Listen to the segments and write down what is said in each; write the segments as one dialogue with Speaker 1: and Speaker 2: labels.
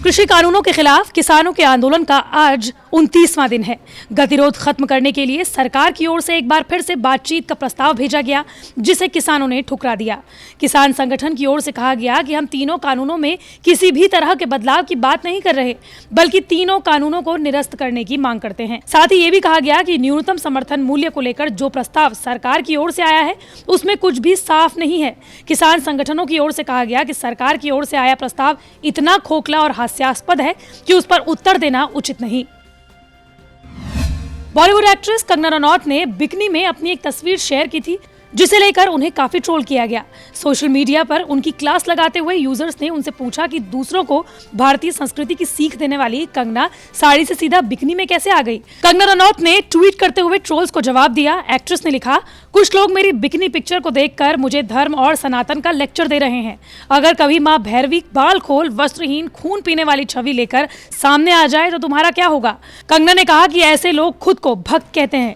Speaker 1: कृषि कानूनों के खिलाफ किसानों के आंदोलन का आज 29वां दिन है। गतिरोध खत्म करने के लिए सरकार की ओर से एक बार फिर से बातचीत का प्रस्ताव भेजा गया, जिसे किसानों ने ठुकरा दिया। किसान संगठन की ओर से कहा गया कि हम तीनों कानूनों में किसी भी तरह के बदलाव की बात नहीं कर रहे, बल्कि तीनों कानूनों को निरस्त करने की मांग करते हैं। साथ ही ये भी कहा गया कि न्यूनतम समर्थन मूल्य को लेकर जो प्रस्ताव सरकार की ओर से आया है, उसमें कुछ भी साफ नहीं है। किसान संगठनों की ओर से कहा गया कि सरकार की ओर से आया प्रस्ताव इतना खोखला और हास्यास्पद है कि उस पर उत्तर देना उचित नहीं। बॉलीवुड एक्ट्रेस कंगना रनौत ने बिकनी में अपनी एक तस्वीर शेयर की थी, जिसे लेकर उन्हें काफी ट्रोल किया गया। सोशल मीडिया पर उनकी क्लास लगाते हुए यूजर्स ने उनसे पूछा कि दूसरों को भारतीय संस्कृति की सीख देने वाली कंगना साड़ी से सीधा बिकनी में कैसे आ गई। कंगना रनौत ने ट्वीट करते हुए ट्रोल्स को जवाब दिया। एक्ट्रेस ने लिखा, कुछ लोग मेरी बिकनी पिक्चर को देखकर मुझे धर्म और सनातन का लेक्चर दे रहे हैं। अगर कभी माँ भैरवी बाल खोल, वस्त्रहीन, खून पीने वाली छवि लेकर सामने आ जाए तो तुम्हारा क्या होगा। कंगना ने कहा कि ऐसे लोग खुद को भक्त कहते हैं।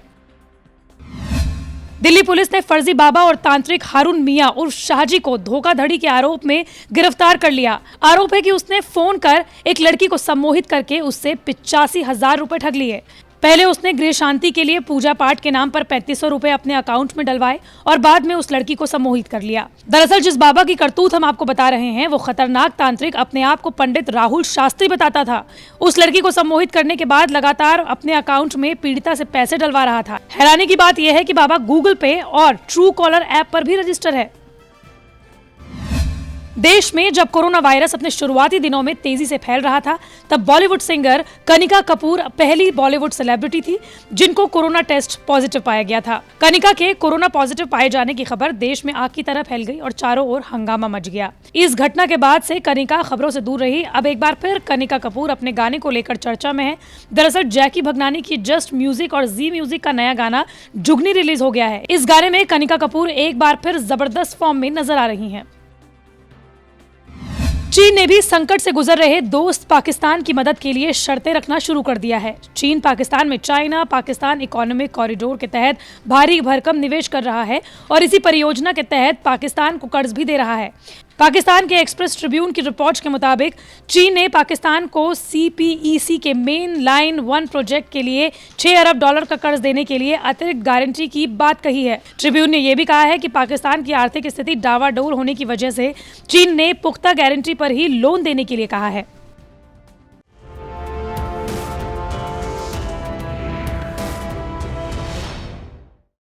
Speaker 1: दिल्ली पुलिस ने फर्जी बाबा और तांत्रिक हारून मियां उर्फ शाहजी को धोखाधड़ी के आरोप में गिरफ्तार कर लिया। आरोप है कि उसने फोन कर एक लड़की को सम्मोहित करके उससे 85,000 रुपए ठग लिए। पहले उसने गृह शांति के लिए पूजा पाठ के नाम पर 3500 रुपए अपने अकाउंट में डलवाए और बाद में उस लड़की को सम्मोहित कर लिया। दरअसल जिस बाबा की करतूत हम आपको बता रहे हैं, वो खतरनाक तांत्रिक अपने आप को पंडित राहुल शास्त्री बताता था। उस लड़की को सम्मोहित करने के बाद लगातार अपने अकाउंट में पीड़िता से पैसे डलवा रहा था। हैरानी की बात यह है कि बाबा गूगल पे और ट्रू कॉलर ऐप पर भी रजिस्टर है। देश में जब कोरोना वायरस अपने शुरुआती दिनों में तेजी से फैल रहा था, तब बॉलीवुड सिंगर कनिका कपूर पहली बॉलीवुड सेलिब्रिटी थी जिनको कोरोना टेस्ट पॉजिटिव पाया गया था। कनिका के कोरोना पॉजिटिव पाए जाने की खबर देश में आग की तरह फैल गई और चारों ओर हंगामा मच गया। इस घटना के बाद से कनिका खबरों से दूर रही। अब एक बार फिर कनिका कपूर अपने गाने को लेकर चर्चा में है। दरअसल जैकी भगनानी की जस्ट म्यूजिक और जी म्यूजिक का नया गाना जुगनी रिलीज हो गया है। इस गाने में कनिका कपूर एक बार फिर जबरदस्त फॉर्म में नजर आ रही हैं। चीन ने भी संकट से गुजर रहे दोस्त पाकिस्तान की मदद के लिए शर्तें रखना शुरू कर दिया है। चीन पाकिस्तान में चाइना पाकिस्तान इकोनॉमिक कॉरिडोर के तहत भारी भरकम निवेश कर रहा है और इसी परियोजना के तहत पाकिस्तान को कर्ज भी दे रहा है। पाकिस्तान के एक्सप्रेस ट्रिब्यून की रिपोर्ट के मुताबिक चीन ने पाकिस्तान को CPEC के मेन लाइन 1 प्रोजेक्ट के लिए $6 अरब का कर्ज देने के लिए अतिरिक्त गारंटी की बात कही है। ट्रिब्यून ने यह भी कहा है कि पाकिस्तान की आर्थिक स्थिति डावाडोल होने की वजह से चीन ने पुख्ता गारंटी पर ही लोन देने के लिए कहा है।